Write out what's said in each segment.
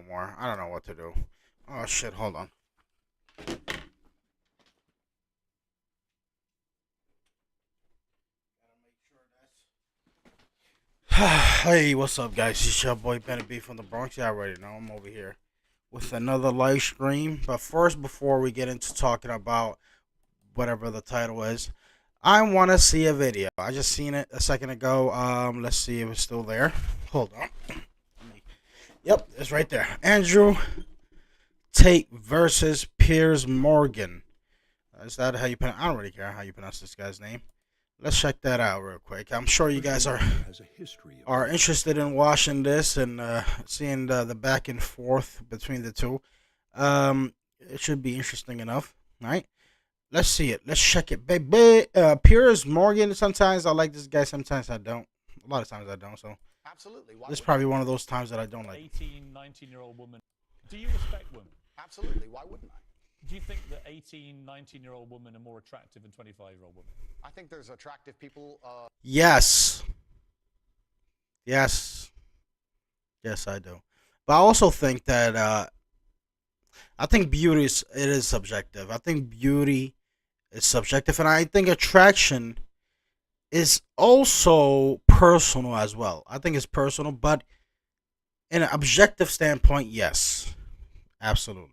anymore. I don't know what to do. Oh shit, hold on. Hey, what's up, guys? It's your boy Benny B from the Bronx. You already know I'm over here with another live stream. But first, before we get into talking about whatever the title is, I want to see a video. I just seen it a second ago. Let's see if it's still there. Hold on. Yep, it's right there. Andrew Tate versus Piers Morgan. Is that how you pronounce? I don't really care how you pronounce this guy's name. Let's check that out real quick. I'm sure you guys are interested in watching this and seeing the back and forth between the two. It should be interesting enough, right? Let's see it. Let's check it, baby. Piers Morgan. Sometimes I like this guy. Sometimes I don't. A lot of times I don't. So absolutely. This is probably one of those times that I don't like. 18, 19-year-old woman. Do you respect women? Absolutely. Why wouldn't I? Do you think that 18, 19-year-old women are more attractive than 25-year-old women? I think there's attractive people. Yes. Yes. Yes, I do. But I also think that I think beauty is subjective. I think beauty is subjective, and I think attraction is also personal as well. I think it's personal, but in an objective standpoint, yes, absolutely.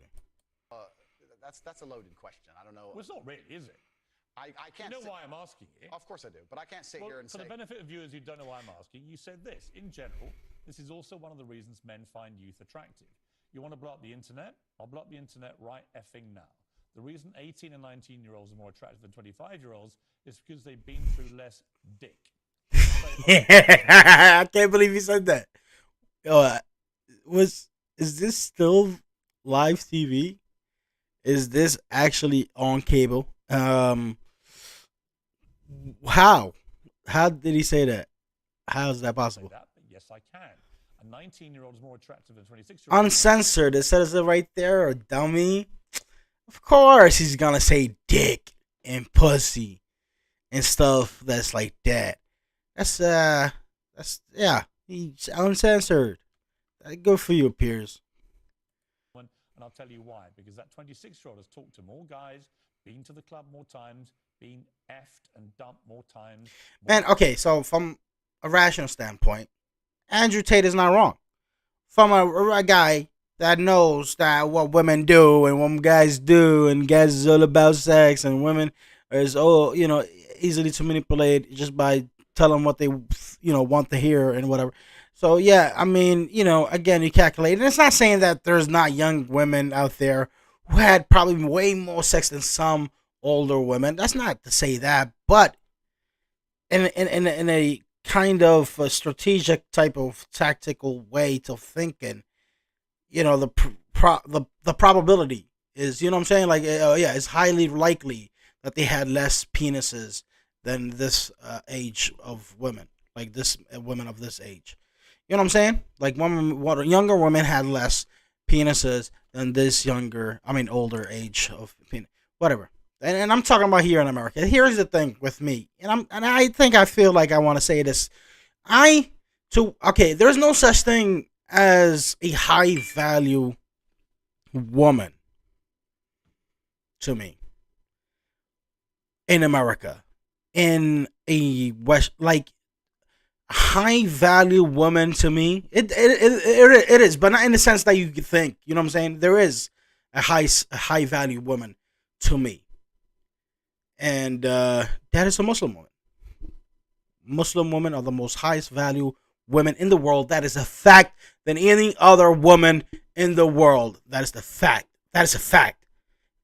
That's a loaded question. I don't know. Well, it's not really, is it? I can't. You know why I'm asking it? Of course I do, but I can't sit here and for say. the benefit of viewers who don't know why I'm asking, you said this. In general, this is also one of the reasons men find youth attractive. You want to blow up the internet? I'll blow up the internet right effing now. The reason 18 and 19-year-olds are more attractive than 25-year-olds is because they've been through less dick. I can't believe you said that. Yo, is this still live TV? Is this actually on cable? How did he say that? How is that possible? Yes, I can. A 19-year-old is more attractive than a 26-year-old. Uncensored. It says it right there, dummy. Of course he's gonna say dick and pussy and stuff that's like that. That's yeah. He's uncensored. Good for you, Piers. And I'll tell you why. Because that 26-year-old has talked to more guys, been to the club more times, been effed and dumped more times. Man, okay, so from a rational standpoint, Andrew Tate is not wrong. From a guy that knows that what women do and what guys do, and guys is all about sex, and women is easily to manipulate just by telling what they want to hear and whatever. So yeah, I mean, again, you calculate, and it's not saying that there's not young women out there who had probably way more sex than some older women. That's not to say that, but in a kind of a strategic type of tactical way to thinking, the probability is, you know what I'm saying? Like, yeah, it's highly likely that they had less penises than this age of women, like this women of this age. You know what I'm saying? Like, younger women had less penises than this older age of penis. Whatever. And I'm talking about here in America. Here's the thing with me, and I feel like I want to say this. There's no such thing as a high value woman to me in America. In a West, like, high value woman to me, it is, but not in the sense that you could think. You know what I'm saying? There is a high value woman to me, and that is a Muslim woman. Muslim women are the most highest value women in the world. That is a fact than any other woman in the world. That is the fact. That is a fact.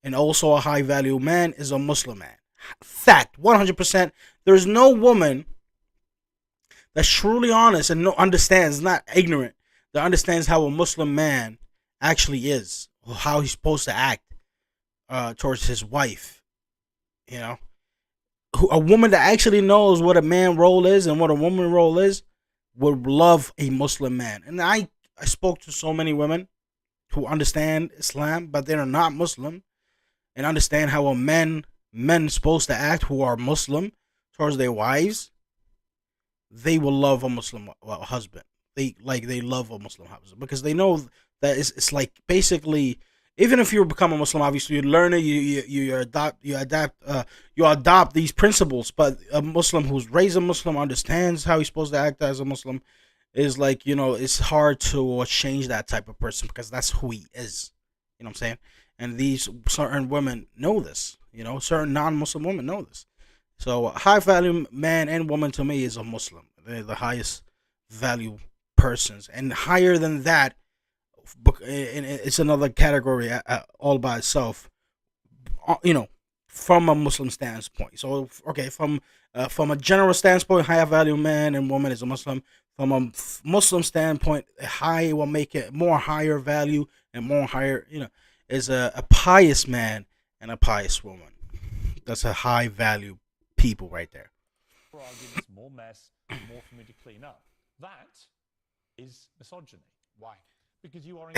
And also a high value man is a Muslim man. Fact, 100%. There's no woman that's truly honest and understands, not ignorant, that understands how a Muslim man actually is, or how he's supposed to act towards his wife. A woman that actually knows what a man role is and what a woman role is would love a Muslim man. And I spoke to so many women who understand Islam, but they're not Muslim, and understand how a men supposed to act who are Muslim towards their wives. They will love a Muslim husband. They love a Muslim husband because they know that is, it's like basically, even if you become a Muslim, obviously you learn it, you adopt these principles. But a Muslim who's raised a Muslim understands how he's supposed to act as a Muslim. Is like, it's hard to change that type of person because that's who he is. You know what I'm saying? And these certain women know this. Certain non-Muslim women know this. So high value man and woman to me is a Muslim. They're the highest value persons, and higher than that, it's another category all by itself. From a Muslim standpoint. So okay, from a general standpoint, higher value man and woman is a Muslim. From a Muslim standpoint, a high will make it more higher value and more higher, is a pious man and a pious woman. That's a high value people right there. Arguments, more mess, more for me to clean up. That is misogyny. Why? Because you are.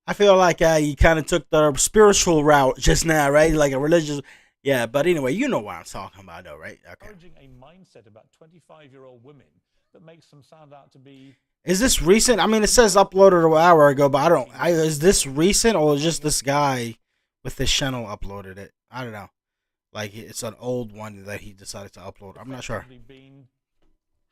I feel like you kind of took the spiritual route just now, right? Like a religious. Yeah, but anyway, you know what I'm talking about, though, right? Okay. Encouraging a mindset about 25-year-old women that makes them sound out to be. Is this recent? I mean, it says uploaded an hour ago, but is this recent or is just this guy with this channel uploaded it? I don't know. Like, it's an old one that he decided to upload. I'm not sure.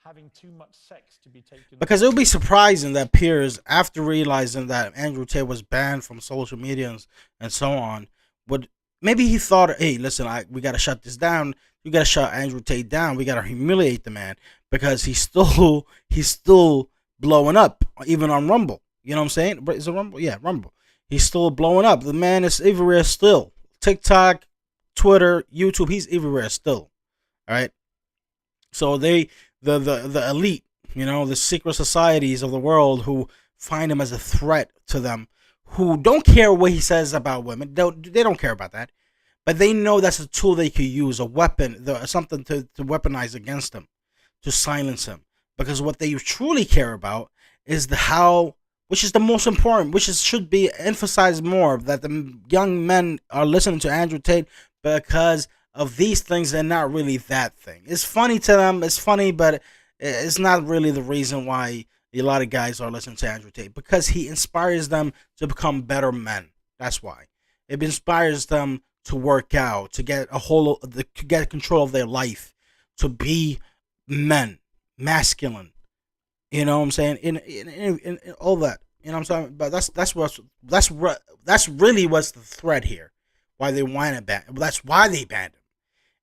Having too much sex to be taken. Because it would be surprising that Piers, after realizing that Andrew Tate was banned from social media and so on, would maybe he thought, hey, listen, we gotta shut this down. We gotta shut Andrew Tate down. We gotta humiliate the man because he's still blowing up, even on Rumble. You know what I'm saying? But is it Rumble? Yeah, Rumble. He's still blowing up. The man is everywhere still. TikTok, Twitter, YouTube. He's everywhere still. All right. So the elite, the secret societies of the world who find him as a threat to them, who don't care what he says about women. They don't care about that. But they know that's a tool they could use, a weapon, something to weaponize against him, to silence him. Because what they truly care about is which is the most important, should be emphasized more, that the young men are listening to Andrew Tate because of these things. They're not really that thing. It's funny to them. It's funny, but it's not really the reason why a lot of guys are listening to Andrew Tate, because he inspires them to become better men. That's why. It inspires them to work out, to get to get control of their life, to be men, masculine. You know what I'm saying? In all that. You know what I'm saying? But that's really what's the threat here. Why they want to ban? That's why they banned him.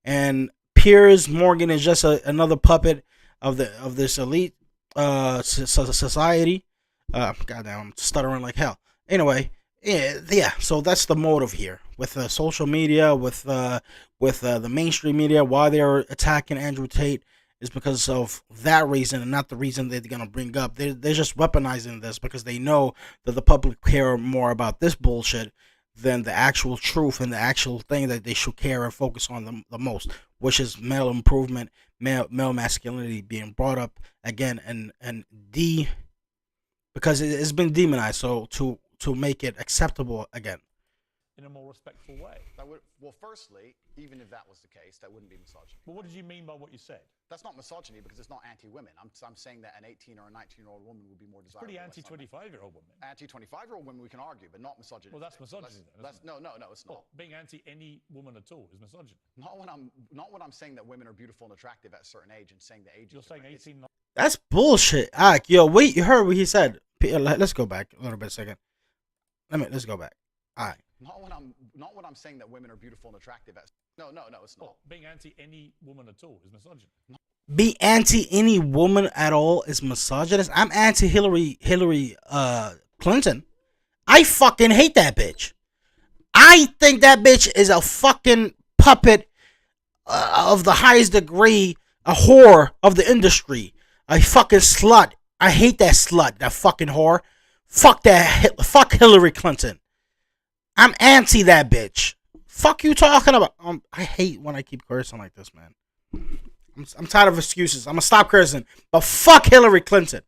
And Piers Morgan is just another puppet of this elite society. Goddamn, I'm stuttering like hell. Anyway, yeah. So that's the motive here with social media, with the mainstream media. Why they're attacking Andrew Tate is because of that reason, and not the reason they're gonna bring up. They're just weaponizing this because they know that the public care more about this bullshit than the actual truth and the actual thing that they should care and focus on the most, which is male improvement, male masculinity being brought up again, and because it's been demonized, so to make it acceptable again. In a more respectful way. Well, firstly, even if that was the case, that wouldn't be misogyny. But what did you mean by what you said? That's not misogyny because it's not anti-women. I'm saying that an 18 or a 19-year-old woman would be more desirable. Pretty anti-25-year-old woman. Anti-25-year-old women we can argue, but not misogyny. Well, that's misogyny then. No, it's not. Well, being anti any woman at all is misogyny. Not when I'm saying that women are beautiful and attractive at a certain age and saying the age. You're saying 18. That's bullshit. Yo, wait, you heard what he said. Let's go back a little bit a second. Let's go back. All right. Not when I'm saying that women are beautiful and attractive at. No, it's not. Well, being anti any woman at all is misogyny. Be anti any woman at all is misogynist. I'm anti Hillary Clinton. I fucking hate that bitch. I think that bitch is a fucking puppet of the highest degree, a whore of the industry, a fucking slut. I hate that slut, that fucking whore. Fuck fuck Hillary Clinton. I'm anti that bitch. Fuck you talking about. I hate when I keep cursing like this, man. I'm tired of excuses. I'm gonna stop cursing. But fuck Hillary Clinton.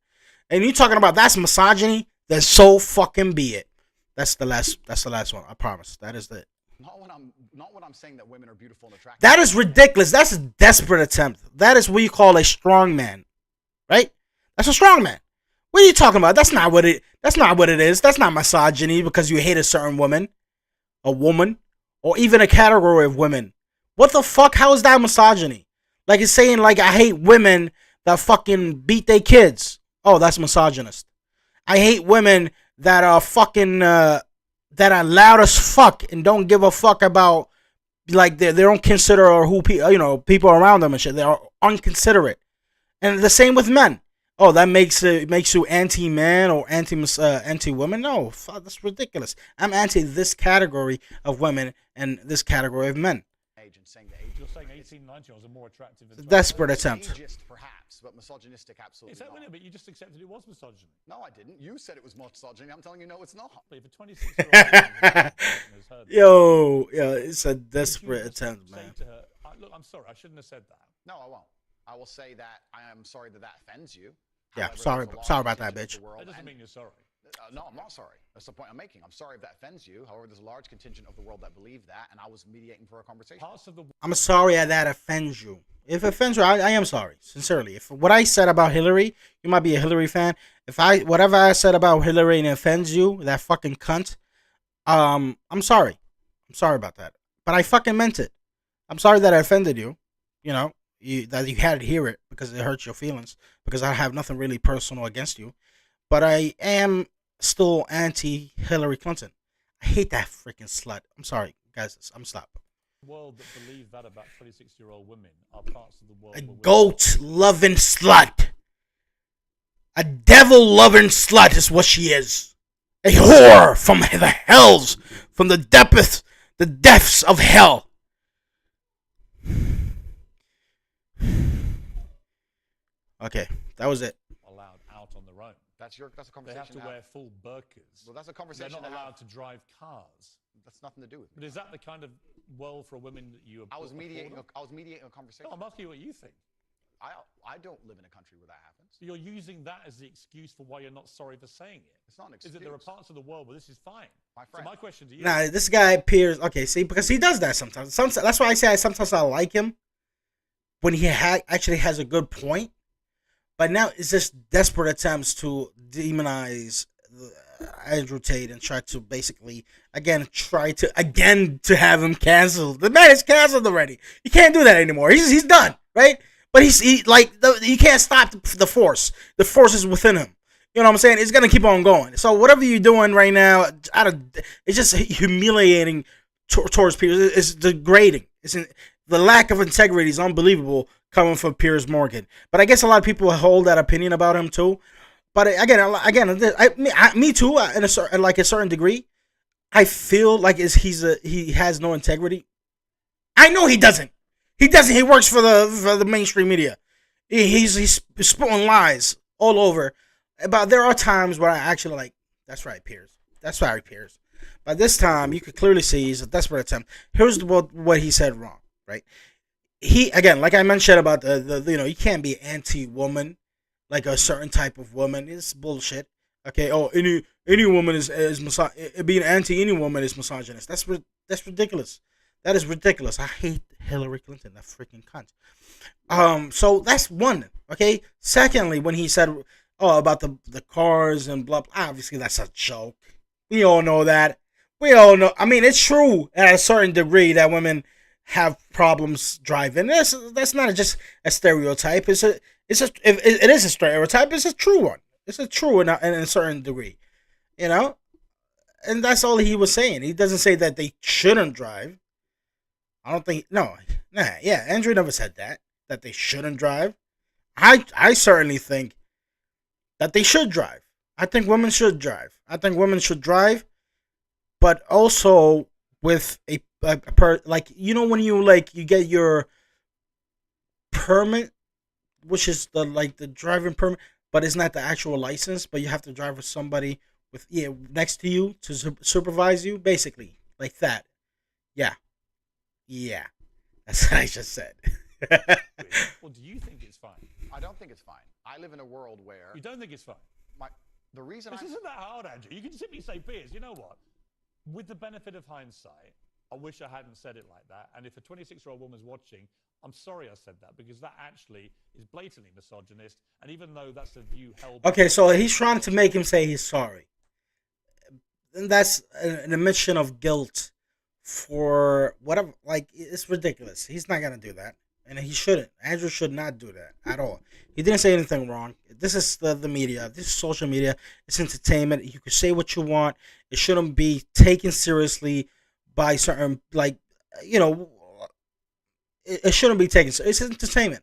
And you talking about that's misogyny? Then so fucking be it. That's the last one. I promise. That is it. Not when I'm saying that women are beautiful and attractive. That is ridiculous. That's a desperate attempt. That is what you call a strong man, right? That's a strong man. What are you talking about? That's not what it is. That's not misogyny because you hate a certain woman, or even a category of women. What the fuck? How is that misogyny? Like it's saying like I hate women that fucking beat their kids. Oh, that's misogynist. I hate women that are fucking that are loud as fuck and don't give a fuck about like they don't consider who people around them and shit. They are unconsiderate. And the same with men. Oh, that makes you anti-man or anti-woman? No, fuck, that's ridiculous. I'm anti this category of women and this category of men. Age and saying You're saying 18, 19-year-olds are more attractive than Desperate attempt. ageist, perhaps, but misogynistic, absolutely Is that not. but you just accepted it was misogyny. No, I didn't. You said it was misogyny. I'm telling you, no, it's not. If a 26-year-old has heard Yo, it's a would you desperate just attempt, say man. to her, look, I'm sorry, I shouldn't have said that. No, I won't. I will say that I am sorry that offends you. Yeah, However, sorry there's a large about that, contingent of bitch. the world That doesn't and- mean you're sorry. No, I'm not sorry. That's the point I'm making. I'm sorry if that offends you. However, there's a large contingent of the world that believe that, and I was mediating for a conversation. Parts of the I'm sorry that offends you. If it offends you, I am sorry, sincerely. If what I said about Hillary, you might be a Hillary fan. If whatever I said about Hillary and offends you, that fucking cunt, I'm sorry. I'm sorry about that. But I fucking meant it. I'm sorry that I offended you. You know, that you had to hear it because it hurts your feelings. Because I have nothing really personal against you. But I am still anti-Hillary Clinton. I hate that freaking slut. I'm sorry, guys. I'm stopped. world that believe that about 26-year-old women are parts of the world. A where women- goat-loving slut. A devil-loving slut is what she is. A whore from the hells, from the depths of hell. Okay, that was it. allowed out on their own. That's a They conversation. have to to wear have. full burqas. Well, that's a They're conversation. not to have. allowed to drive cars. That's nothing to do with But me. is that the kind of world for women that you? I was mediating. No, I was mediating a conversation. I'm asking you what you think. I don't live in a country where that happens. So you're using that as the excuse for why you're not sorry for saying it. It's not an Is that there are excuse. parts of the world where this is fine? My So friend. my question to you: Nah, this guy Piers. Okay, see, because he does that sometimes. That's why I say sometimes I like him when he actually has a good point. But now it's just desperate attempts to demonize Andrew Tate and try to basically to have him canceled. The man is canceled already. You can't do that anymore. He's done, right? But you can't stop the force. The force is within him. You know what I'm saying? It's gonna keep on going. So whatever you're doing right now, it's just humiliating towards Piers. It's degrading. The lack of integrity is unbelievable coming from Piers Morgan. But I guess a lot of people hold that opinion about him too. But again, me too. In a certain degree, I feel like he has no integrity. I know he doesn't. He doesn't. He works for the mainstream media. He's spitting lies all over. But there are times where I actually like. That's right, Piers. That's right, Piers. But this time, you could clearly see he's a desperate attempt. Here's what he said wrong. Right. He again, like I mentioned about the you can't be anti-woman, like a certain type of woman. It's bullshit. Okay. Oh, any woman is being anti any woman is misogynist. That's ridiculous. That is ridiculous. I hate Hillary Clinton. That freaking cunt. So that's one. Okay. Secondly, when he said, "Oh, about the cars and blah," obviously that's a joke. We all know that. We all know. I mean, it's true at a certain degree that women have problems driving. That's not just a stereotype. It is a stereotype. It's a true one. It's a true in a certain degree, you know. And that's all he was saying. He doesn't say that they shouldn't drive. I don't think yeah. Andrew never said that they shouldn't drive. I certainly think that they should drive. I think women should drive. But also with like when you get your permit, which is the driving permit, but it's not the actual license, but you have to drive with somebody next to you to supervise you, basically like that. Yeah, that's what I just said. or do you think it's fine? I don't think it's fine. I live in a world where You don't think it's fine? the reason This I isn't that hard, Andrew. You can simply say, Piers, you know what? With the benefit of hindsight, I wish I hadn't said it like that. And if a 26-year-old woman's watching, I'm sorry I said that, because that actually is blatantly misogynist. And even though that's a view held... Okay, so he's trying to make him say he's sorry. And that's an admission of guilt for whatever. Like, it's ridiculous. He's not going to do that. And he shouldn't. Andrew should not do that at all. He didn't say anything wrong. This is the media. This is social media. It's entertainment. You can say what you want. It shouldn't be taken seriously by certain, like, you know, it shouldn't be taken. It's entertainment,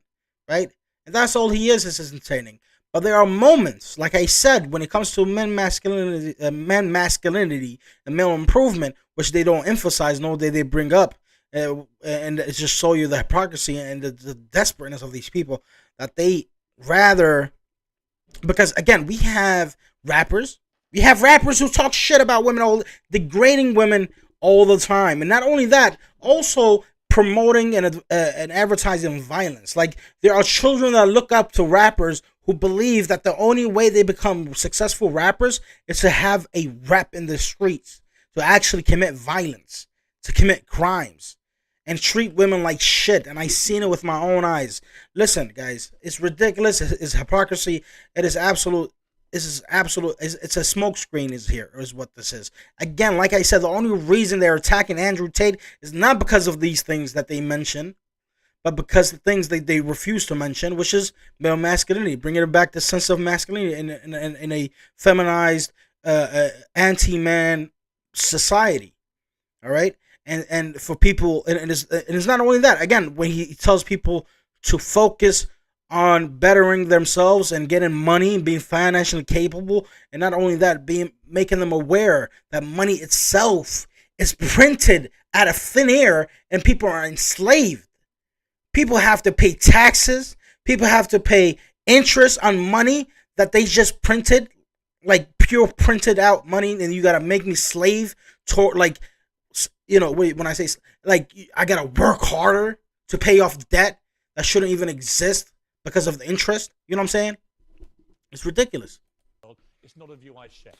right? And that's all he is entertaining. But there are moments, like I said, when it comes to men masculinity, and male improvement, which they don't emphasize, nor they bring up, and it just show you the hypocrisy and the desperateness of these people, that they rather, because again, we have rappers who talk shit about women, all degrading women all the time, and not only that, also promoting and advertising violence. Like, there are children that look up to rappers who believe that the only way they become successful rappers is to have a rap in the streets, to actually commit violence, to commit crimes, and treat women like shit. And I seen it with my own eyes. Listen, guys, it's ridiculous. It's hypocrisy. It is absolute. This is absolute. It's a smokescreen. Is what this is. Again, like I said, the only reason they're attacking Andrew Tate is not because of these things that they mention, but because the things they refuse to mention, which is male masculinity, bringing it back to sense of masculinity in a feminized, anti-man society. All right, and for people, and it's not only that. Again, when he tells people to focus on bettering themselves and getting money and being financially capable, and not only that, making them aware that money itself is printed out of thin air and people are enslaved. People have to pay taxes. People have to pay interest on money that they just printed, like pure printed out money, and you gotta make me slave to, like, you know, when I say, like, I gotta work harder to pay off debt that shouldn't even exist because of the interest. You know what I'm saying? It's ridiculous. It's not a view I share.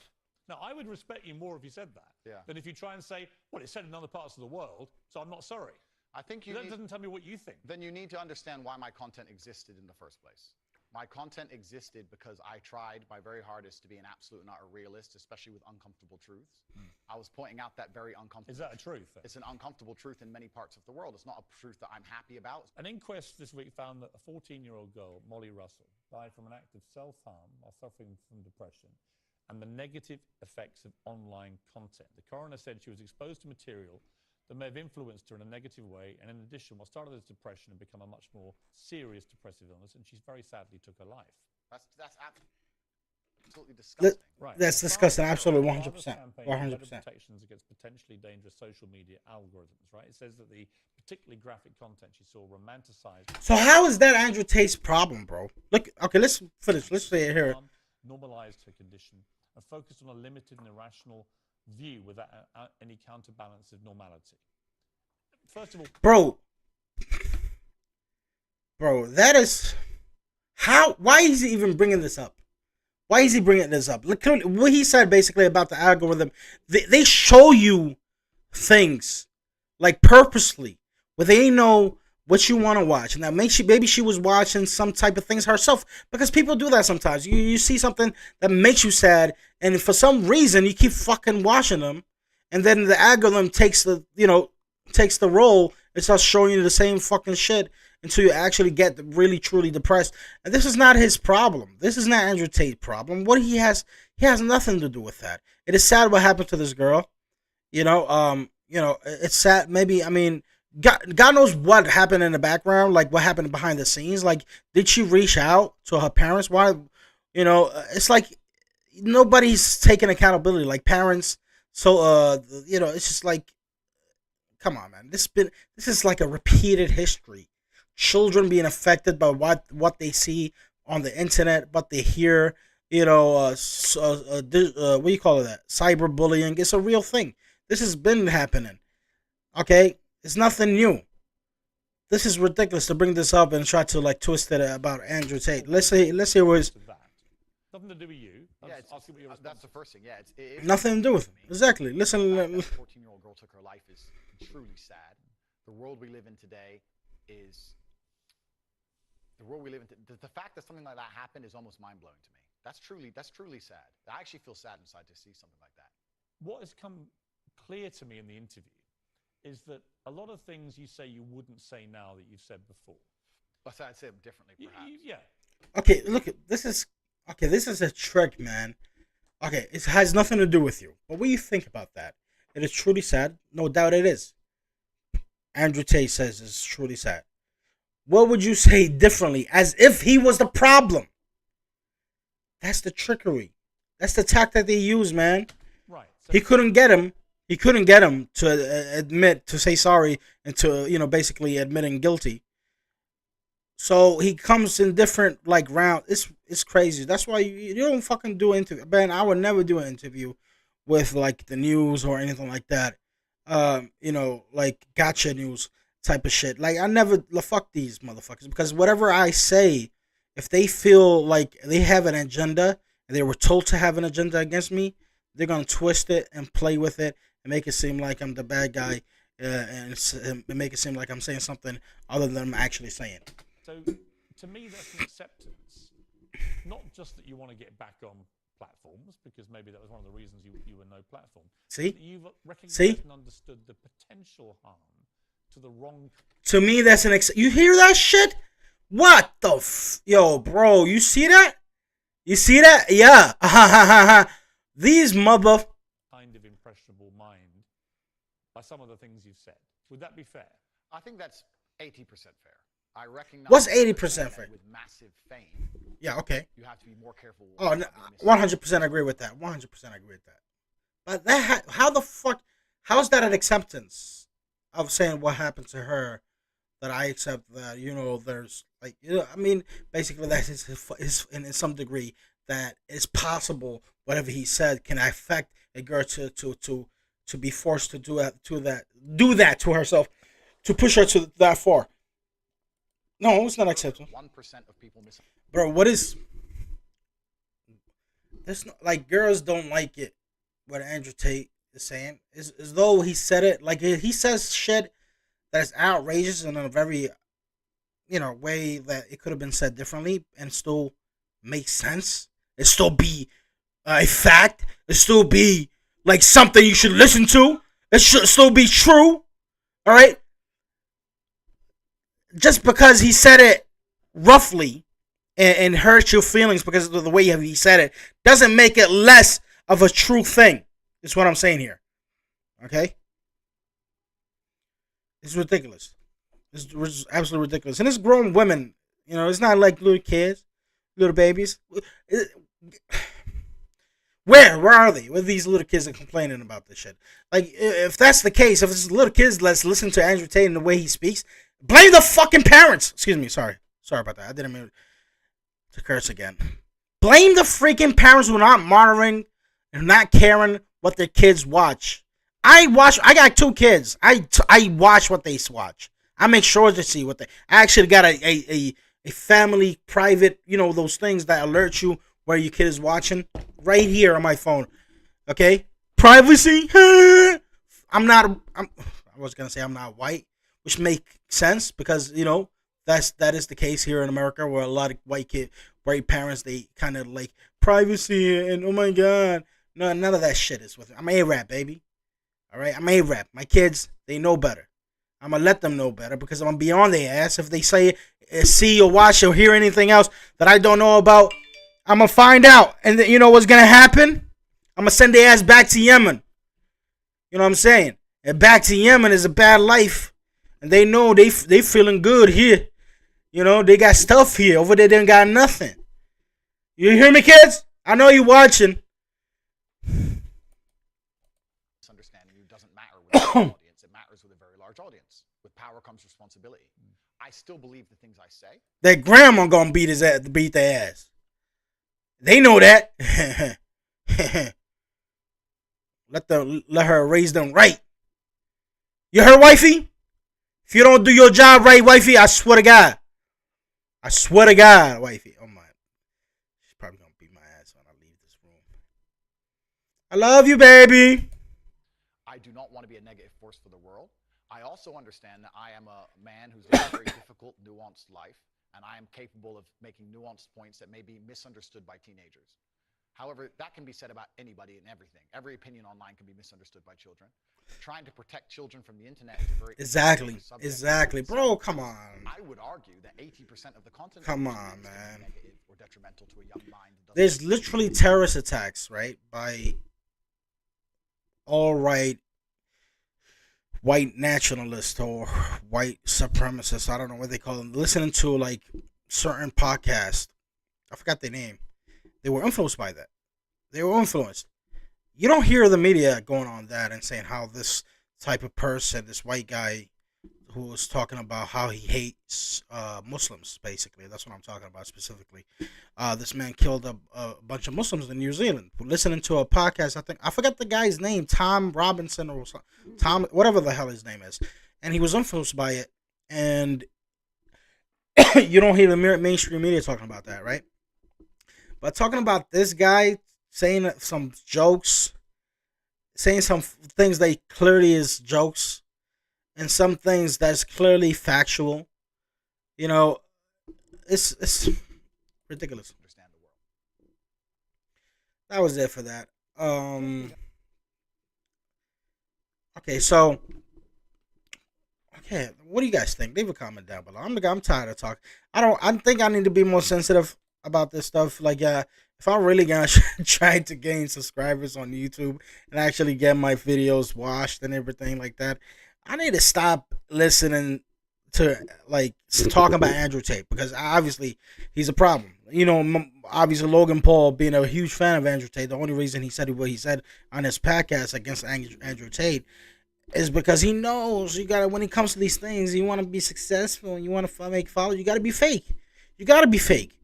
Now, I would respect you more if you said that than if you try and say, well, it's said in other parts of the world, so I'm not sorry. I think that doesn't tell me what you think. Then you need to understand why my content existed in the first place. My content existed because I tried my very hardest to be an absolute and utter realist, especially with uncomfortable truths. I was pointing out that very uncomfortable... Is that a truth? Then? It's an uncomfortable truth in many parts of the world. It's not a truth that I'm happy about. An inquest this week found that a 14-year-old girl, Molly Russell, died from an act of self-harm while suffering from depression and the negative effects of online content. The coroner said she was exposed to material that may have influenced her in a negative way, and in addition, what started as depression had become a much more serious depressive illness, and she very sadly took her life. That's absolutely disgusting. Right. That's disgusting. Absolutely, 100%. 100%. Protections against potentially dangerous social media algorithms. Right. It says that the particularly graphic content she saw romanticized. So how is that Andrew Tate's problem, bro? Look, okay, let's finish. Let's say it here. Normalized her condition and focused on a limited and irrational view without any counterbalance of normality. First of all, bro, that is how. Why is he even bringing this up? Why is he bringing this up? Look what he said basically about the algorithm. They show you things like purposely where they know what you want to watch, and that makes you, maybe she was watching some type of things herself, because people do that sometimes. You see something that makes you sad, and for some reason you keep fucking watching them, and then the algorithm takes the role and starts showing you the same fucking shit until you actually get really truly depressed. And this is not his problem. This is not Andrew Tate's problem. He has nothing to do with that. It is sad what happened to this girl. It's sad. Maybe, I mean, God knows what happened in the background, like what happened behind the scenes. Like, did she reach out to her parents? Why, it's like nobody's taking accountability, like parents. So, it's just like, come on, man. This is like a repeated history. Children being affected by what they see on the internet, what they hear. What do you call it? Cyberbullying. It's a real thing. This has been happening. Okay. It's nothing new. This is ridiculous to bring this up and try to like twist it about Andrew Tate. Let's hear what his... Nothing to do with you. That's the first thing. Yeah, it's nothing to do with him. Exactly. Listen. That 14-year-old girl took her life is truly sad. The world we live in today is the world we live in, the fact that something like that happened is almost mind-blowing to me. That's truly sad. I actually feel sad inside to see something like that. What has come clear to me in the interview is that a lot of things you say you wouldn't say now that you've said before. But I'd say it differently, perhaps. Yeah. Okay, look, this is a trick, man. Okay, it has nothing to do with you. But what do you think about that? It is truly sad. No doubt it is. Andrew Tate says it's truly sad. What would you say differently, as if he was the problem? That's the trickery. That's the tactic they use, man. Right. He couldn't get him. He couldn't get him to say sorry and to, basically admitting guilty. So he comes in different round. It's crazy. That's why you don't fucking do an interview. Ben, I would never do an interview with the news or anything like that. Gotcha news type of shit. I never fuck these motherfuckers, because whatever I say, if they feel like they have an agenda and they were told to have an agenda against me, they're gonna twist it and play with it and make it seem like I'm the bad guy, and make it seem like I'm saying something other than I'm actually saying. So, to me, that's an acceptance. Not just that you want to get back on platforms, because maybe that was one of the reasons you were no platform. See? You've recognized and understood the potential harm to the wrong... To me, that's you hear that shit? What the Yo, bro, you see that? You see that? Yeah. These mother... kind of impressionable mind by some of the things you've said. Would that be fair? I think that's 80% fair. I recognize. What's 80% fair? With massive fame. Yeah, okay. You have to be more careful. Oh, 100% agree with that. 100% agree with that. But how the fuck? How is that an acceptance of saying what happened to her? That I accept that there's basically that is in some degree that it's possible whatever he said can affect a girl to be forced to do that to herself, to push her to that far. No, it's not acceptable. 1% of people miss. Bro, what is? There's no, girls don't like it. What Andrew Tate is saying is as though he said it he says shit that's outrageous in a very, way that it could have been said differently and still make sense. It still be a fact. It still be something you should listen to. It should still be true. All right. Just because he said it roughly and hurt your feelings because of the way he said it doesn't make it less of a true thing. Is what I'm saying here. Okay? It's ridiculous. It's absolutely ridiculous. And it's grown women. It's not like little kids, little babies. Where are they? Where these little kids are complaining about this shit? If that's the case, if it's little kids that's listening to Andrew Tate and the way he speaks, blame the fucking parents. Excuse me. Sorry about that. I didn't mean to curse again. Blame the freaking parents who are not monitoring and not caring what their kids watch. I got 2 kids. I watch what they watch. I make sure to see what they... I actually got a family private, those things that alert you where your kid is watching right here on my phone. Okay? Privacy. I was going to say I'm not white, which makes sense because, that is the case here in America where a lot of white parents, they kind of privacy and oh my God. No, none of that shit is with it. I'm A-rap, baby. All right? I'm A-rap. My kids, they know better. I'm going to let them know better because I'm going to be on their ass. If they say, see or watch or hear anything else that I don't know about, I'm going to find out. And you know what's going to happen? I'm going to send their ass back to Yemen. You know what I'm saying? And back to Yemen is a bad life. And they know they feeling good here. They got stuff here. Over there, they ain't got nothing. You hear me, kids? I know you watching. Understanding you doesn't matter with a small audience. It matters with a very large audience. With power comes responsibility. I still believe the things I say. That grandma gonna beat their ass. They know that. Let her raise them right. You heard, wifey? If you don't do your job right, wifey, I swear to God. Wifey. Oh my. She's probably gonna beat my ass when I leave this room. I love you, baby. I do not want to be a negative force for the world. I also understand that I am a man who's lived a very difficult, nuanced life. and I am capable of making nuanced points that may be misunderstood by teenagers. However, that can be said about anybody and everything. Every opinion online can be misunderstood by children. Trying to protect children from the internet is a very exactly, bro. Come on. I would argue that 80% of the content Come on on, is man. negative or detrimental to a young mind. There's literally terrorist attacks, right, by all right white nationalists or white supremacists. I don't know what they call them. Listening to like certain podcasts. I forgot their name. They were influenced by that. They were influenced. You don't hear the media going on that and saying how this type of person, this white guy who was talking about how he hates Muslims, basically. That's what I'm talking about specifically. This man killed a bunch of Muslims in New Zealand. Listening to a podcast, I forgot the guy's name, Tom Robinson or something, Tom, whatever the hell his name is. And he was influenced by it. And you don't hear the mainstream media talking about that, right? But talking about this guy saying some jokes, saying some things that clearly is jokes, and some things that's clearly factual, you know, it's ridiculous. Understand the world. That was it for that. Okay, so what do you guys think? Leave a comment down below. I'm tired of talking. I think I need to be more sensitive about this stuff. Like, if I'm really gonna try to gain subscribers on YouTube and actually get my videos watched and everything like that, I need to stop listening to like talking about Andrew Tate, because obviously he's a problem. You know, obviously Logan Paul being a huge fan of Andrew Tate, the only reason he said what he said on his podcast against Andrew Tate is because he knows you gotta, when it comes to these things, you want to be successful and you want to make followers, you gotta be fake. You gotta be fake.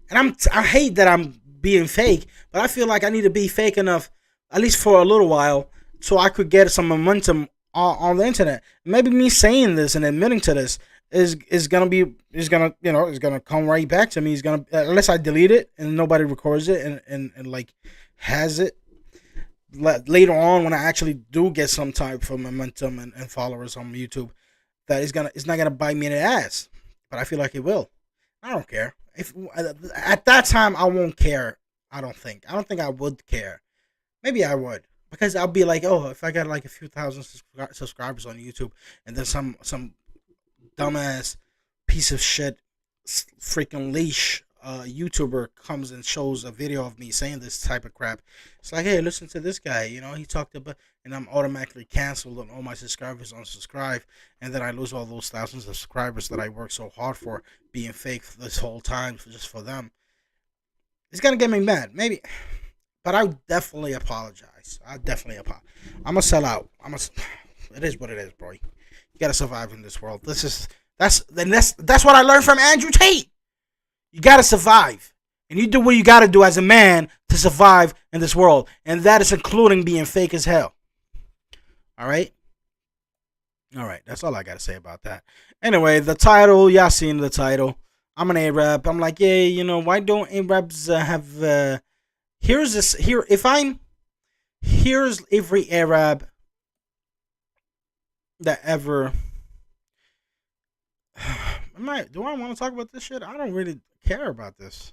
And I hate that I'm being fake, but I feel like I need to be fake enough, at least for a little while, so I could get some momentum on the internet. Maybe me saying this and admitting to this is gonna come right back to me. He's gonna, unless I delete it and nobody records it and like has it later on when I actually do get some type of momentum and followers on YouTube, that it's not gonna bite me in the ass. But I feel like it will. I don't care. If at that time I won't care. I don't think I would care. Maybe I would, because I'll be like, oh, if I got like a few thousand subscribers on YouTube, and then some dumbass piece of shit freaking leash YouTuber comes and shows a video of me saying this type of crap, it's like, hey, listen to this guy, you know, he talked about, and I'm automatically canceled and all my subscribers unsubscribe, and then I lose all those thousands of subscribers that I worked so hard for, being fake this whole time just for them. It's gonna get me mad, maybe, but I definitely apologize. I'm a sell out. It is what it is, bro. You gotta survive in this world. That's what I learned from Andrew Tate. You gotta survive, and you do what you gotta do as a man to survive in this world, and that is including being fake as hell. All right. That's all I gotta say about that. Anyway, the title, y'all seen the title. I'm an Arab. I'm like, yeah, you know, why don't Arabs have? Here's every Arab that ever. Do I want to talk about this shit? I don't really care about this.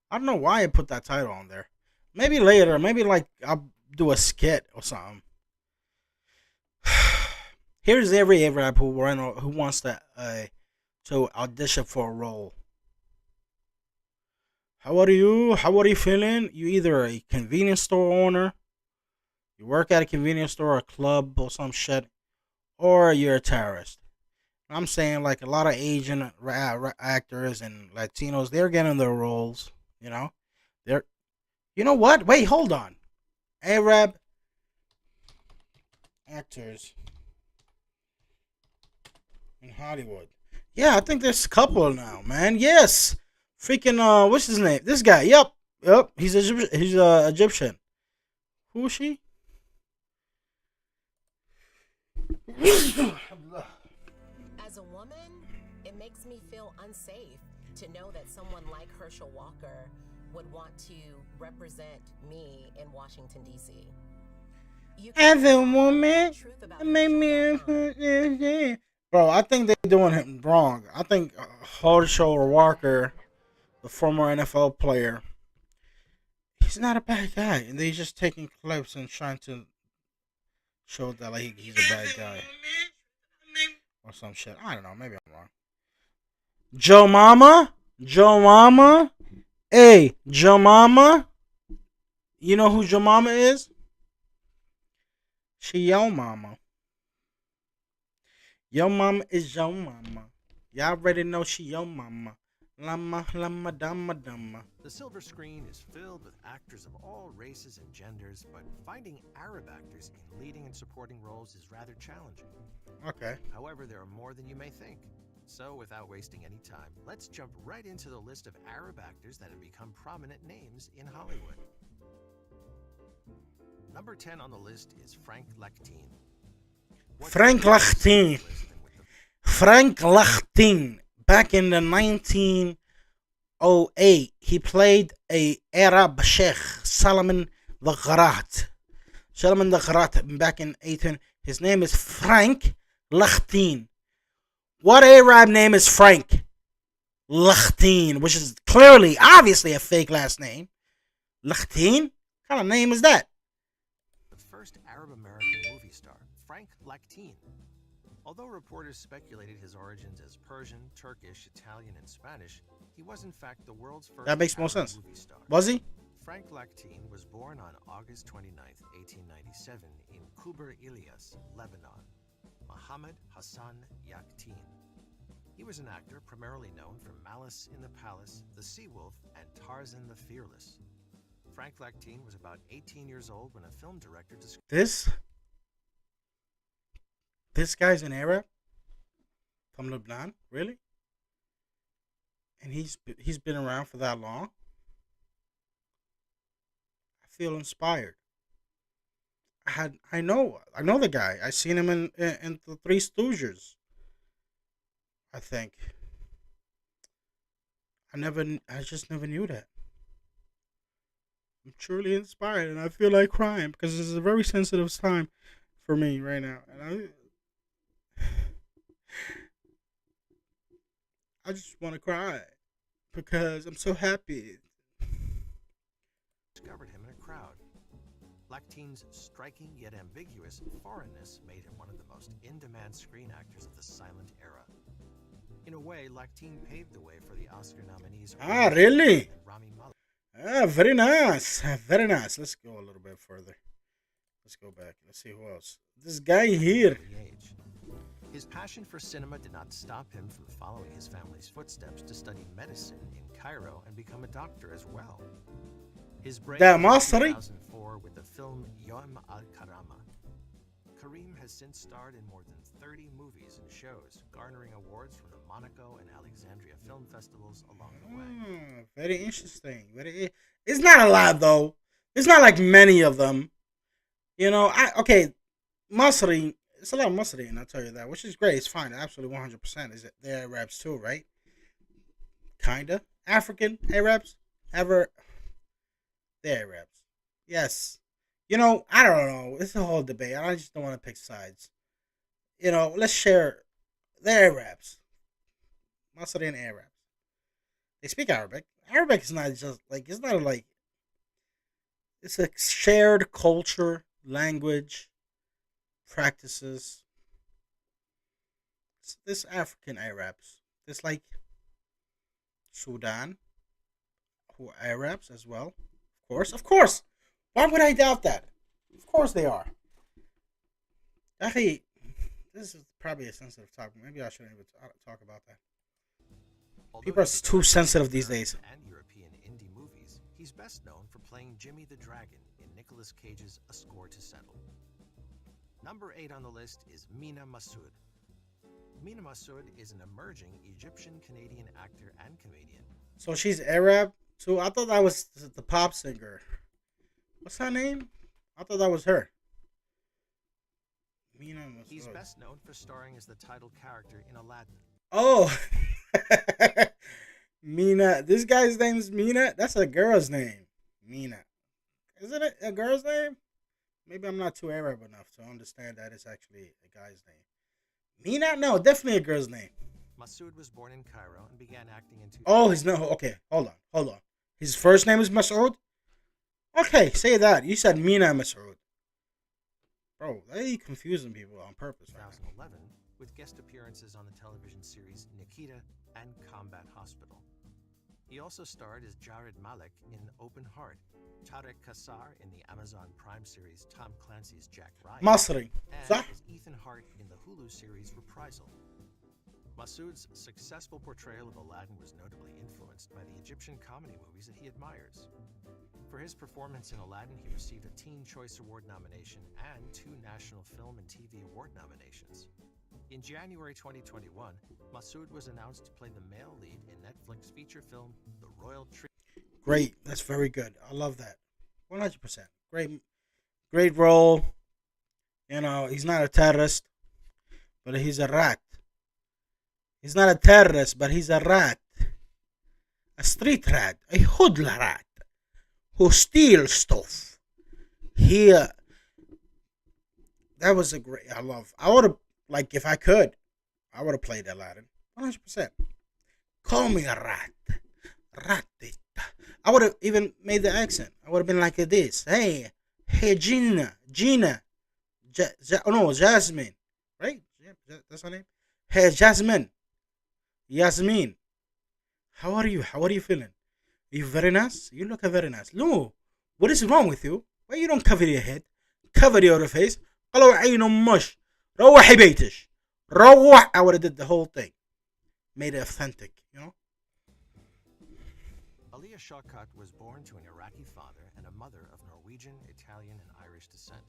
I don't know why I put that title on there. Maybe later. Maybe like I'll do a skit or something. Here's every Arab who wants to audition for a role. How are you? How are you feeling? You either a convenience store owner, you work at a convenience store or a club or some shit, or you're a terrorist. I'm saying, like, a lot of Asian actors and Latinos, they're getting their roles, you know? You know what? Wait, hold on. Arab actors in Hollywood. Yeah, I think there's a couple now, man. Yes. Freaking, what's his name? This guy. Yep. He's Egyptian. Who is she? As a woman, it makes me feel unsafe to know that someone like Herschel Walker would want to represent me in Washington, D.C. As a woman, it made me. Bro, I think they're doing him wrong. I think Herschel Walker, the former NFL player, he's not a bad guy, and they're just taking clips and trying to show that like he's a bad guy or some shit. I don't know. Maybe I'm wrong. Joe Mama, Joe Mama, hey Joe Mama. You know who Joe Mama is? She yo mama. Yo mama is yo mama. Y'all already know she yo mama. Lama lama dama dama. The silver screen is filled with actors of all races and genders, but finding Arab actors in leading and supporting roles is rather challenging. Okay. However, there are more than you may think. So, without wasting any time, let's jump right into the list of Arab actors that have become prominent names in Hollywood. Number 10 on the list is Frank Lactine. Frank Lactine. Frank Lactine. Back in the 1908, he played a Arab Sheikh, Salman the Gharat. Salman the Gharat, back in 18. His name is Frank Lactine. What Arab name is Frank Lactine, which is clearly, obviously a fake last name. Lactine? What kind of name is that? The first Arab-American movie star, Frank Lactine. Although reporters speculated his origins as Persian, Turkish, Italian, and Spanish, he was in fact the world's first That makes more Arab sense. movie star. Was he? Frank Lactine was born on August 29, 1897 in Kubur Ilyas, Lebanon. Mohammed Hassan Yakhtin. He was an actor primarily known for Malice in the Palace, The Sea-Wolf, and Tarzan the Fearless. Frank Lactine was about 18 years old when a film director described This guy's an Arab from Lebanon, really? And he's been around for that long? I feel inspired. I know the guy. I seen him in the Three Stooges. I think. I just never knew that. I'm truly inspired, and I feel like crying because this is a very sensitive time for me right now, and I just want to cry because I'm so happy. him in a crowd. Lactine's striking yet ambiguous foreignness made him one of the most in-demand screen actors of the silent era. In a way, Lactine paved the way for the Oscar nominees. Really? Rami Malek. Very nice. Very nice. Let's go a little bit further. Let's go back. Let's see who else. This guy here. His passion for cinema did not stop him from following his family's footsteps to study medicine in Cairo and become a doctor as well. His break in 2004 with the film Yom Al-Karama. Karim has since starred in more than 30 movies and shows, garnering awards from the Monaco and Alexandria film festivals along the way. Very interesting. It's not a lot though. It's not like many of them. You know, Masri. It's a lot of Masri, and I'll tell you that, which is great. It's fine. Absolutely 100%. Is it? They're Arabs too, right? Kinda. African Arabs? They're Arabs. Yes. You know, I don't know. It's a whole debate. I just don't want to pick sides. You know, let's share. They're Arabs. Masri Arabs. They speak Arabic. Arabic is not just like, it's not like, it's a shared culture, language, practices. This African Arabs. It's like Sudan, who are Arabs as well. Of course. Why would I doubt that? Of course they are. Actually, this is probably a sensitive topic. Maybe I shouldn't even talk about that. People are too sensitive these days. And European indie movies, he's best known for playing Jimmy the Dragon in Nicolas Cage's A Score to Settle. Number 8 on the list is Mina Massoud. Mina Massoud is an emerging Egyptian-Canadian actor and comedian. So she's Arab too? I thought that was the pop singer. What's her name? I thought that was her. Mina Massoud. He's best known for starring as the title character in Aladdin. Oh. Mina. This guy's name is Mina? That's a girl's name. Mina. Is it a girl's name? Maybe I'm not too Arab enough to understand that it's actually a guy's name. Mina? No, definitely a girl's name. Masood was born in Cairo and began acting in 2000. Oh, his no. Okay, hold on. His first name is Masood. Okay, say that. You said Mina Masood. Bro, they confusing people on purpose. Right? 2011, with guest appearances on the television series Nikita and Combat Hospital. He also starred as Jared Malik in Open Heart, Tarek Kassar in the Amazon Prime series Tom Clancy's Jack Ryan, Masri. and صح؟ as Ethan Hart in the Hulu series Reprisal. Masood's successful portrayal of Aladdin was notably influenced by the Egyptian comedy movies that he admires. For his performance in Aladdin, he received a Teen Choice Award nomination and 2 National Film and TV Award nominations. In January 2021, Masood was announced to play the male lead in Netflix feature film The Royal Tree. Great. That's very good. I love that. 100%. Great role. You know, he's not a terrorist, but he's a rat. He's not a terrorist, but he's a rat. A street rat. A hoodla rat. Who steals stuff. That was a great, I would have, like, if I could, I would have played Aladdin. 100%. Call me a rat. Ratita. I would have even made the accent. I would have been like this. Hey, Gina. Jasmine. Right? Yeah, that's her name. Hey, Jasmine. Yasmin. How are you? How are you feeling? Are you very nice? You look very nice. No. What is wrong with you? Why you don't cover your head? Cover your face. قالوا عين مش. روحي بيتك. روح. I would have did the whole thing. Made it authentic, you know? Aliyah Shawkat was born to an Iraqi father and a mother of Norwegian, Italian, and Irish descent.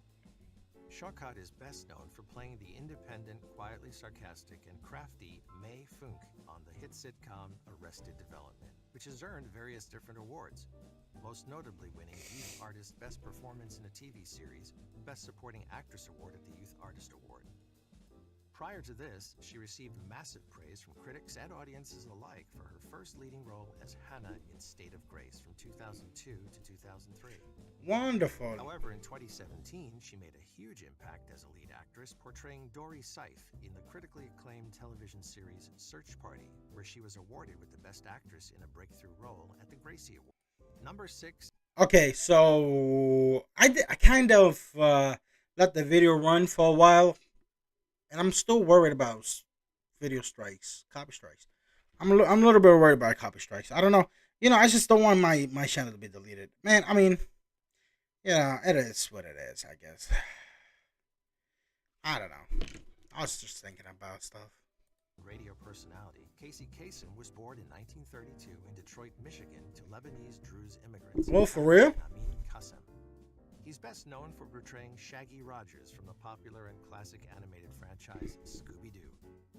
Shawkat is best known for playing the independent, quietly sarcastic, and crafty May Funk on the hit sitcom Arrested Development, which has earned various different awards, most notably winning Youth Artist Best Performance in a TV Series, Best Supporting Actress Award at the Youth Artist Award. Prior to this, she received massive praise from critics and audiences alike for her first leading role as Hannah in State of Grace from 2002 to 2003. Wonderful. However, in 2017, she made a huge impact as a lead actress, portraying Dory Seif in the critically acclaimed television series Search Party, where she was awarded with the Best Actress in a Breakthrough Role at the Gracie Award. Number 6. Okay, so I kind of let the video run for a while, and I'm still worried about video strikes, copy strikes. I'm a little bit worried about copy strikes. I don't know. You know, I just don't want my channel to be deleted. Man, I mean, you know, it is what it is, I guess. I don't know. I was just thinking about stuff. Radio personality Casey Kasem was born in 1932 in Detroit, Michigan, to Lebanese Druze immigrants. Oh, for real? Amin Qassem. He's best known for portraying Shaggy Rogers from the popular and classic animated franchise Scooby-Doo.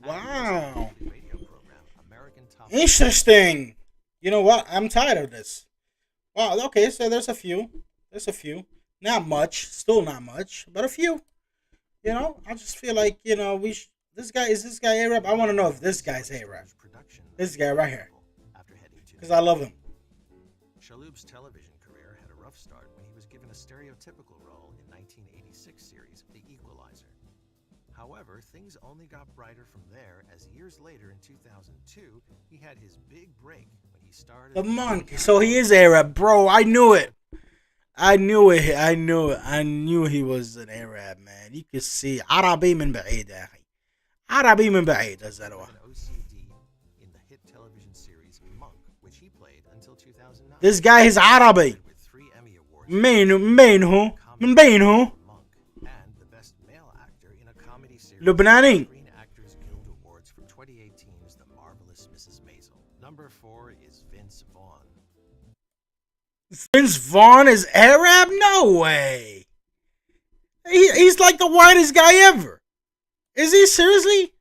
Wow. And the radio program American Top. Interesting. You know what? I'm tired of this. Wow. Okay, so there's a few. Not much. Still not much, but a few. You know, I just feel like, you know, is this guy Arab? I want to know if this guy's Arab. This guy right here. Because I love him. Shaloub's television career had a rough start when he was given a stereotypical role in 1986 series The Equalizer. However, things only got brighter from there as years later in 2002, he had his big break when he starred The monk. So he is Arab, bro. I knew it. I knew he was an Arab, man. You could see عربي من بعيد يا أخي. عربي من بعيد أزلوه. an OCD in the hit television series Monk, which he played until 2009. This guy is عربي. With 3 Emmy Awards. من هو؟ من بين هو؟ Monk, and the best male actor in a comedy series. لبناني. Screen Actors Guild Awards for 2018's The Marvelous Mrs. Maisel. Number 4 is Vince Vaughn. Vince Vaughn is Arab? No way. He's like the whitest guy ever. Is he seriously?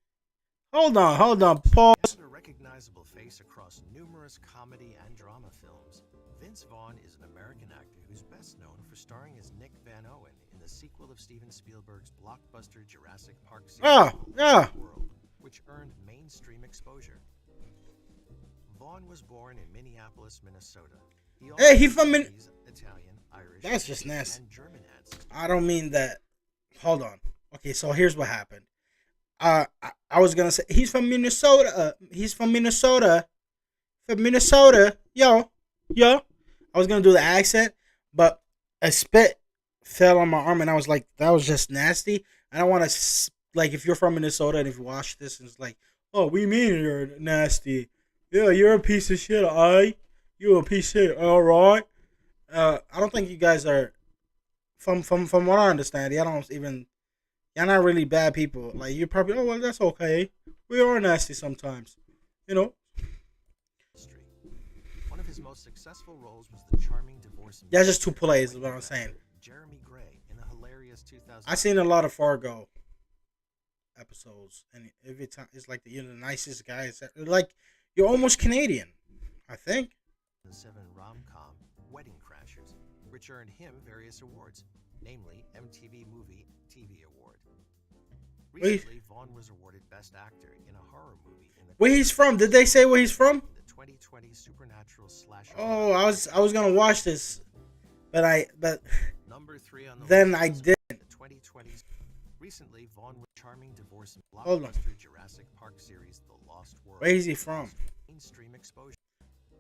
Hold on. Pause. A recognizable face across numerous comedy and drama films, Vince Vaughn is an American actor who's best known for starring as Nick Van Owen in the sequel of Steven Spielberg's blockbuster Jurassic Park series, Yeah. World, which earned mainstream exposure. Vaughn was born in Minneapolis, Minnesota. Hey, he from Italian, Irish, That's just nasty. and German ancestry. I don't mean that. Hold on. Okay, so here's what happened. I was gonna say he's from Minnesota. He's from Minnesota. From Minnesota. Yo. I was gonna do the accent, but a spit fell on my arm, and I was like, that was just nasty. I don't want to like if you're from Minnesota and if you watch this, and it's like, oh, we mean you're nasty. Yeah, you're a piece of shit. You're a piece of shit. All right. I don't think you guys are. From what I understand, y'all don't even. Y'all not really bad people. Like you're probably. Oh well, that's okay. We are nasty sometimes. You know. One of his most successful roles was the charming divorce. Y'all just too polite, is what I'm saying. Jeremy Gray in the hilarious 2000. I seen a lot of Fargo episodes, and every time it's like you're the nicest guys. Like you're almost Canadian, I think. 2007 rom-com Wedding Crashers, which earned him various awards, namely MTV Movie TV Award. Recently, Vaughn was awarded Best Actor in a horror movie. Where he's from? Did they say where he's from? The 2020 supernatural slasher. Oh, I was gonna watch this, but number 3 on the then list I didn't. the 2020s. Recently, Vaughn was charming divorce in Hold on. blockbuster Jurassic Park series The Lost World. Where is he from? Mainstream exposure.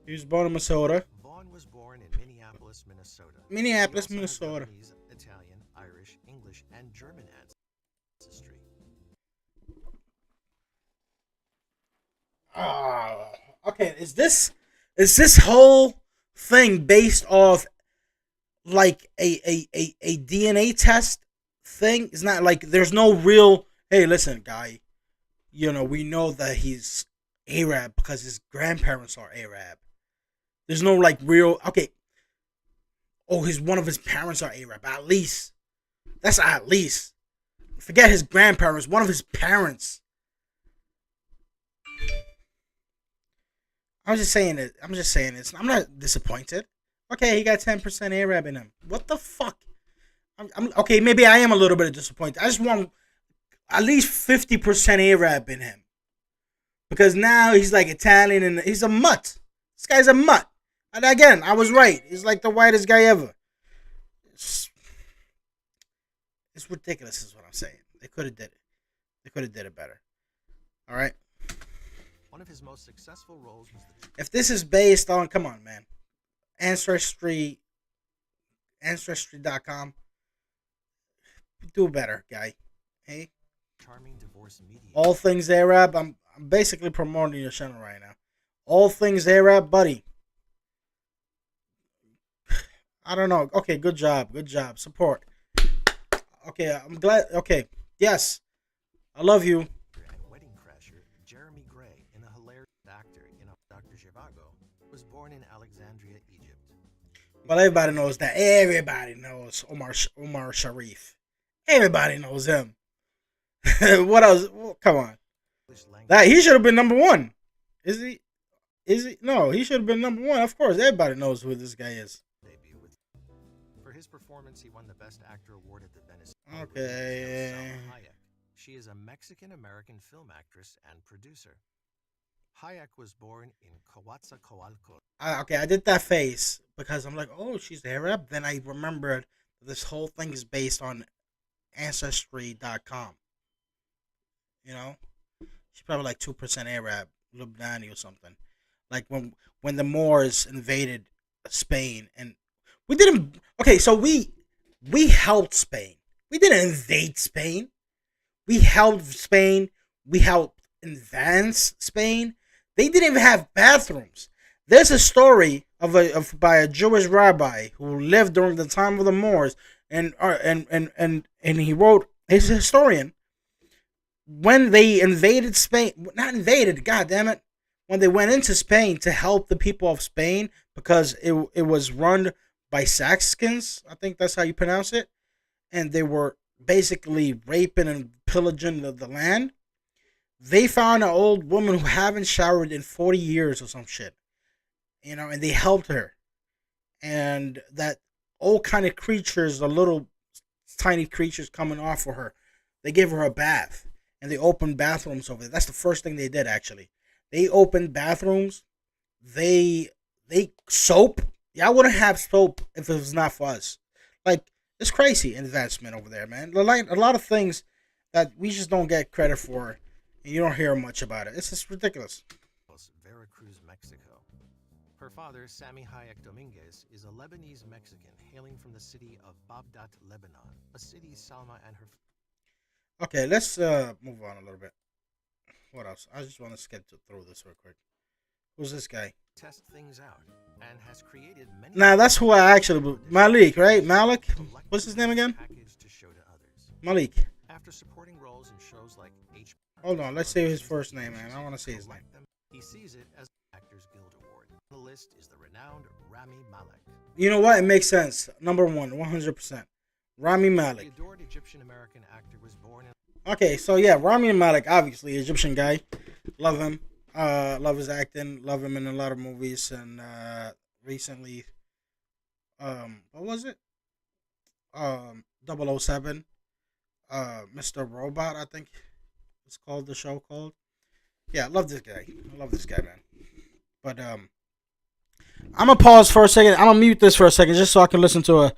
He was born in Minnesota. Vaughn was born in Minneapolis, Minnesota. Minneapolis, He also has Minnesota. Lebanese, Italian, Irish, English, and German ancestry. Okay. Is this whole thing based off like a DNA test thing? It's not like there's no real. Hey, listen, guy. You know we know that he's Arab because his grandparents are Arab. There's no like real. Okay. Oh, one of his parents are Arab. At least. That's at least. Forget his grandparents. One of his parents. I'm just saying it. I'm not disappointed. Okay, he got 10% Arab in him. What the fuck? I'm okay. Maybe I am a little bit disappointed. I just want at least 50% Arab in him, because now he's like Italian and he's a mutt. This guy's a mutt. And again, I was right. He's like the whitest guy ever. It's ridiculous, is what I'm saying. They could have did it. They could have did it better. All right. One of his most successful roles was the If this is based on, come on, man, Ancestry.com, do better, guy. Hey, charming divorce media. all things Arab. I'm basically promoting your channel right now. All things Arab, buddy. I don't know. Okay, good job. Support. Okay, I'm glad. Okay, yes, I love you. And Wedding Crasher, Jeremy Gray, in a hilarious actor in Dr. Zhivago, was born in Alexandria, Egypt. Well, everybody knows that. Everybody knows Omar Sharif. Everybody knows him. What else? Well, come on. That he should have been number one. Is he? No, he should have been number one. Of course, everybody knows who this guy is. Debut with. For his performance, he won the Best Actor award at the Venice. Okay. Salma Hayek. She is a Mexican-American film actress and producer. Hayek was born in Coatzacoalcos. I did that face because I'm like, oh, she's Arab. Then I remembered this whole thing is based on Ancestry.com. You know, she's probably like 2% Arab, Lebanese or something. Like when the Moors invaded Spain, and we didn't. Okay, so we helped Spain. We didn't invade Spain. We helped Spain. We helped advance Spain. They didn't even have bathrooms. There's a story by a Jewish rabbi who lived during the time of the Moors, and he wrote. He's a historian. When they invaded Spain, not invaded, god damn it, when they went into Spain to help the people of Spain, because it was run by Saxons, I think that's how you pronounce it, and they were basically raping and pillaging the land. They found an old woman who haven't showered in 40 years or some shit, you know, and they helped her. And that old kind of creatures, the little tiny creatures coming off of her, they gave her a bath. And they opened bathrooms over there. That's the first thing they did, actually. They opened bathrooms. They soap. Yeah, I wouldn't have soap if it was not for us. Like, it's crazy investment over there, man. A lot of things that we just don't get credit for, and you don't hear much about it. It's just ridiculous. Veracruz, Mexico. Her father, Sami Hayek Dominguez, is a Lebanese Mexican hailing from the city of Babdat, Lebanon, a city Salma and her. Okay, let's move on a little bit. What else? I just want to skip through this real quick. Who's this guy? Test things out and has created many. Now that's who I actually Malik, right? Malik. What's his name again? To show to others. Malik. After supporting roles in shows like H. Hold on, let's see his first name, man. I want to see his name. He sees it as the Actors Guild Award. The list is the renowned Rami Malek. You know what? It makes sense. Number one, 100%. Rami The Malek. adored Egyptian-American actor was born in. Okay, so yeah, Rami Malek, obviously Egyptian guy. Love him. Love his acting. Love him in a lot of movies. And recently, what was it? 007. Mr. Robot, I think it's called, the show called. Yeah, I love this guy. I love this guy, man. But I'm gonna pause for a second. I'm gonna mute this for a second just so I can listen to a.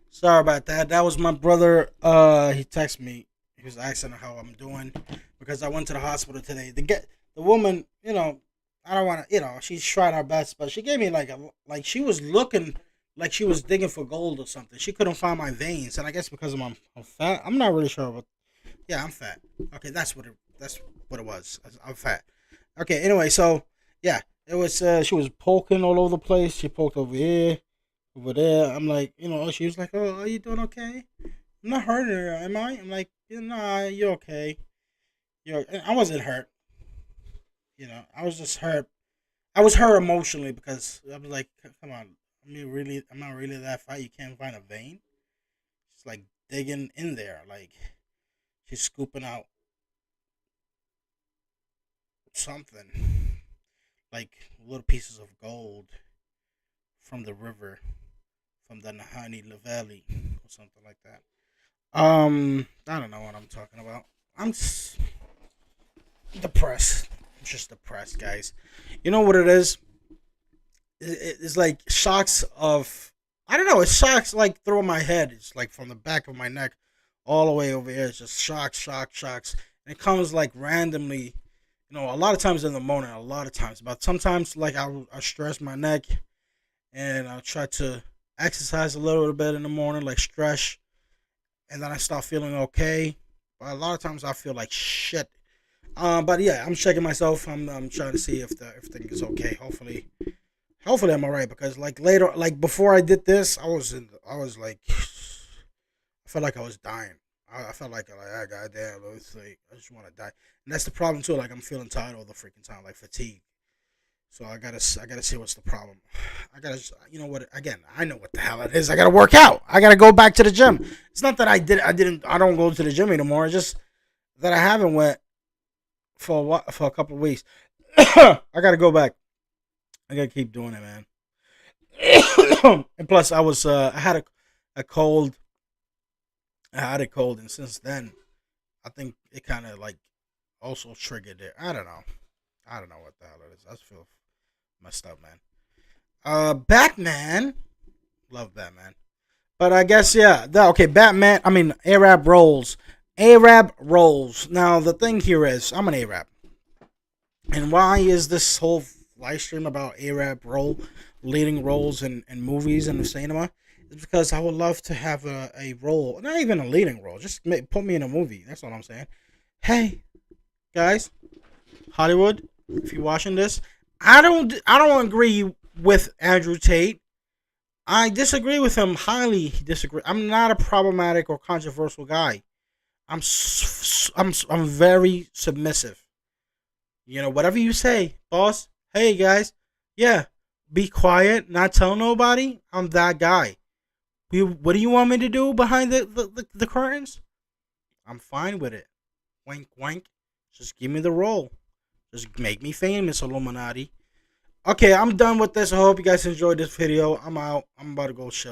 Sorry about that. That was my brother. He texted me. He was asking how I'm doing because I went to the hospital today. The woman, I don't want to, she's trying her best, but she gave me like she was looking like she was digging for gold or something. She couldn't find my veins, and I guess because I'm fat. I'm not really sure, but yeah, I'm fat. Okay, that's what it was. I'm fat. Okay, anyway, so yeah, it was. She was poking all over the place. She poked over here, over there. I'm like, she was like, "Oh, are you doing okay? I'm not hurting her, am I?" I'm like, "Nah, you're okay." I wasn't hurt. I was just hurt. I was hurt emotionally because I was like, "Come on, I'm not really that fat. You can't find a vein." It's like digging in there, like she's scooping out something, like little pieces of gold from the river, from the Nahani Valley, or something like that. I don't know what I'm talking about. I'm just depressed. I'm just depressed, guys. You know what it is? It's like shocks of, I don't know. It's shocks like through my head. It's like from the back of my neck all the way over here. It's just shocks. And it comes like randomly. A lot of times in the morning, a lot of times. But sometimes, like, I stress my neck and I'll try to exercise a little bit in the morning, like stretch, and then I start feeling okay. But a lot of times I feel like shit. But yeah, I'm checking myself. I'm trying to see if everything is okay. Hopefully I'm alright, because like later, like before I did this, I was like, I felt like I was dying. I felt like ah, goddamn, it's like I just want to die, and that's the problem too. Like I'm feeling tired all the freaking time, like fatigue. So I gotta see what's the problem. I gotta, you know what? Again, I know what the hell it is. I gotta work out. I gotta go back to the gym. It's not that I don't go to the gym anymore. It's just that I haven't went for a couple of weeks. I gotta go back. I gotta keep doing it, man. And plus, I had a cold. I had a cold, and since then, I think it kind of like also triggered it. I don't know. I don't know what the hell it is. I just feel messed up, man. Batman. Love Batman. But I guess, yeah. Okay, Batman. I mean, Arab rolls. Arab rolls. Now, the thing here is, I'm an Arab. And why is this whole live stream about Arab leading roles in movies and the cinema? It's because I would love to have a role. Not even a leading role. Just put me in a movie. That's what I'm saying. Hey, guys. Hollywood, if you're watching this, I don't agree with Andrew Tate. I disagree with him, highly disagree. I'm not a problematic or controversial guy. I'm very submissive. You know, whatever you say, boss. Hey guys, yeah, be quiet, not tell nobody. I'm that guy. What do you want me to do behind the curtains? I'm fine with it. Wink, wink. Just give me the role. Just make me famous, Illuminati. Okay, I'm done with this. I hope you guys enjoyed this video. I'm out. I'm about to go shift.